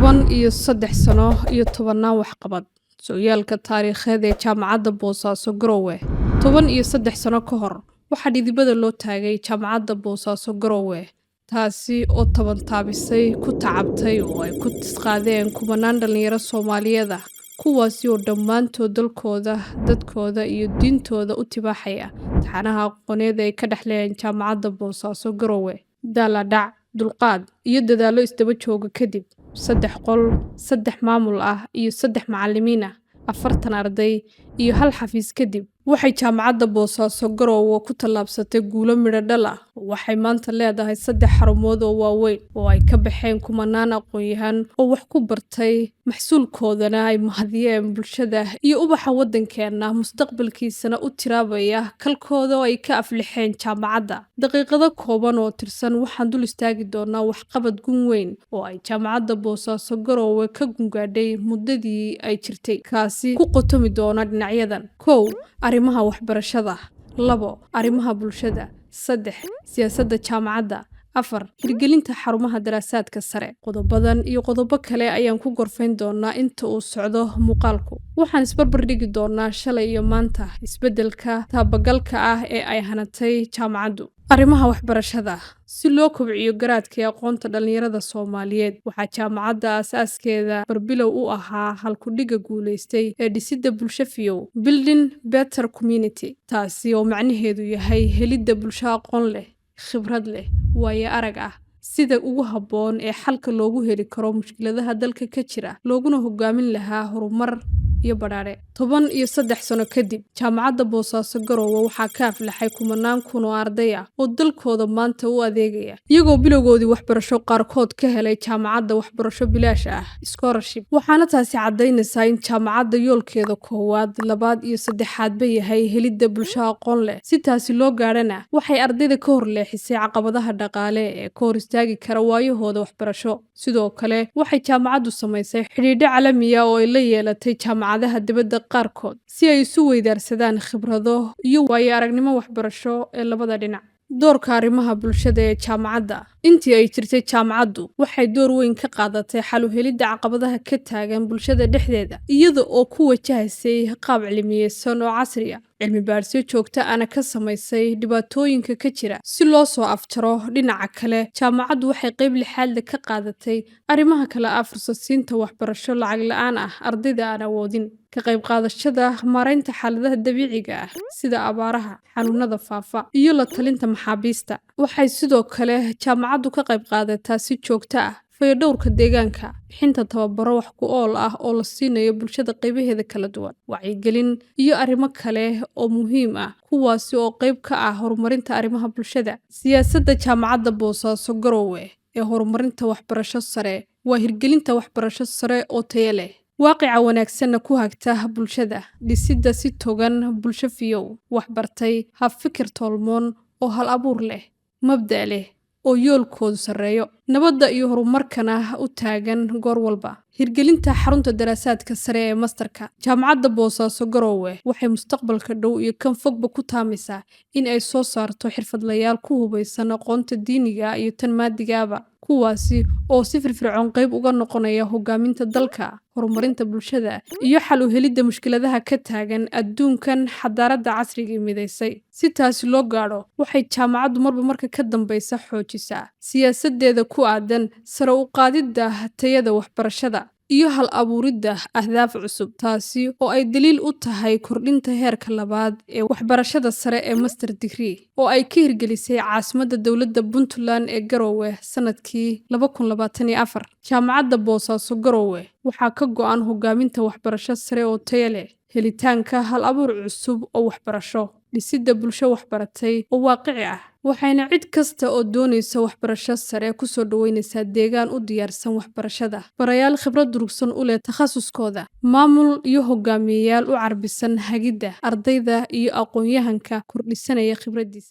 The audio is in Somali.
13 sano iyo tobannaan waxqabad sooyaalka taariikheed ee Jaamacadda Boosaaso Garowe. 13 sano ka hor waxaa dhidibada loo taagay Jaamacadda Boosaaso Garowe, taasi oo taabisay ku tacabtay oo ay ku tisqaadeen kumanaan dhalinyaro Soomaaliyeed ah, kuwaasi oo dhammaantood dalkooda, dadkooda iyo diintooda u tibaaxaya taxanaha aqooneed ay ka dhexleen Jaamacadda Boosaaso Garowe. Daaladhac, dulqaad iyo dadaallo isdaba jooga kadib 3 qol, 3 maamul ah iyo 3 macallimiin ah, 40 arday iyo 1 xafiis kadib, waxay Jaamacadda Boosaaso Garowe ku tallaabsatay guulo midho dhal ah. Waxay maanta leedahay 3 xarumood oo waaweyn oo ay ka baxeen kumanaan aqoon-yahan oo wax ku bartay, maxsuulkoodana ay mahadiyeen bulshada iyo ubaxa waddankeena mustaqbalkiisana u tiraabaya kalkooda oo ay ka aflixeen jaamacadda. Daqiiqado kooban oo tirsan waxaan dul istaagi doonaa waxqabad gun weyn oo ay Jaamacadda Boosaaso Garowe ka gungaadhay muddadii ay jirtay, kaasi ku qotomi doona dhinacyadan: 1. Arrimaha waxbarashada. 2. Arrimaha bulshada. 3. Siyaasadda jaamacadda. 4. Hirgelinta xarumaha daraasaadka sare. Qodobadan iyo qodobo kale ayaan ku gorfayn doonaa inta uu socdo muuqaalku. Waxaan isbarbar dhigi doonaa shalay iyo maanta isbeddelka taabagalka ah ee ay hanatay jaamacaddu. Arrimaha waxbarashada. Si loo kobciyo garaadka iyo aqoonta dhalinyarada Soomaaliyeed, waxaa jaamacadda aasaaskeeda barbilow u ahaa halku-dhiga guulaystay ee dhisidda bulsho fiyow, Building Better Community, taasi oo macnaheedu yahay helidda bulsho aqoon leh, khibrad leh, waayo arag ah, sida ugu habboon ee xalka loogu heli karo mushkiladaha dalka ka jira, looguna hogaamin lahaa horumar iyo badhaadhe. 13 sano kadib, Jaamacadda Boosaaso Garowe waxaa ka aflaxay kumanaan kun oo arday ah oo dalkooda maanta u adeegaya, iyagoo bilowgoodii waxbarasho qaarkood ka helay jaamacadda waxbarasho bilaash ah, scholarship. Waxaana taasi caddaynaysaa in jaamacadda yoolkeeda koowaad, labaad iyo saddexaadba yahay helidda bulsho aqoon leh. Si taasi loo gaadhana, waxay ardayda ka hor leexisay caqabadaha dhaqaale ee ka hor istaagi kara waayahooda waxbarasho. Sidoo kale, waxay jaamacaddu samaysay xidhiidho caalami ah oo ay la yeelatay jaamacadaha dibadda qaarkood si ay isu weydaarsadaan khibrado iyo waayo aragnimo waxbarasho ee labada dhinac. Doorka arrimaha bulshada ee jaamacadda. Intii ay jirtay jaamacaddu, waxay door weyn ka qaadatay xal u helidda caqabadaha ka taagan bulshada dhexdeeda, iyada oo ku wajahaysay qaab cilmiyeysan oo casri ah, cilmi baadhisyo joogto ahna ka samaysay dhibaatooyinka ka jira si loo soo afjaro. Dhinaca kale, jaamacaddu waxay qayb lixaad leh ka qaadatay arrimaha kale ah fursad-siinta waxbarasho lacag la'aan ah ardayda aan awoodin, ka qayb qaadashada maaraynta xaaladaha dabiiciga ah sida abaaraha, xanuunada faafa, iyo la talinta maxaabiista. Waxay sidoo kale jaamacaddu ka qayb qaadataa si joogto ah fayadhowrka deegaanka, bixinta tababaro wax ku ool ah oo la siinayo bulshada qaybaheeda kala duwan, wacyigelin iyo arrimo kale oo muhiim ah, kuwaasi oo qayb ka ah horumarinta arrimaha bulshada. Siyaasadda Jaamacadda Boosaaso Garowe ee horumarinta waxbarasho sare waa hirgelinta waxbarasho sare oo tayo leh, waaqica wanaagsanna ku hagta bulshada, dhisidda si togan bulsho fiyow, waxbartay, hab fikir tolmoon oo hal abuur leh, mabda' leh oo yoolkoodu sarreeyo, nabadda iyo horumarkana u taagan goor walba. Hirgelinta xarunta daraasaadka sare ee mastarka. Jaamacadda Boosaaso Garowe waxay mustaqbalka dhow iyo kan fogba ku taamaysaa in ay soo saarto xirfadlayaal ku hubaysan aqoonta diiniga iyo tan maadigaaba, kuwaasi oo si firfircoon qayb uga noqonaya hogaaminta dalka, horumarinta bulshada iyo xal u helidda mushkiladaha ka taagan adduunkan xadaaradda casriga midaysay. Si taasi loo gaadho, waxay jaamacaddu marba marka ka dambaysa xoojisaa siyaasadeeda ku aadan sare u qaadidda tayada waxbarashada iyo hal abuuridda ahdaaf cusub, taasi oo ay daliil u tahay kordhinta heerka labaad ee waxbarashada sare ee master degree oo ay ka hirgelisay caasimadda dowladda Puntland ee Garowe sanadkii 2024. Jaamacadda Boosaaso Garowe waxaa ka go'an hogaaminta waxbarasho sare oo tayo leh, helitaanka hal abuur cusub oo waxbarasho, dhisidda bulsho waxbaratay oo waaqici ah, waxayna cid kasta oo doonaysa waxbarasho sare ku soo dhaweynaysaa deegaan u diyaarsan waxbarashada, barayaal khibrad durugsan u leh takhasuskooda, maamul iyo hogaamiyeyaal u carbisan hagidda ardayda iyo aqoon-yahanka kordhisanaya khibraddiisa.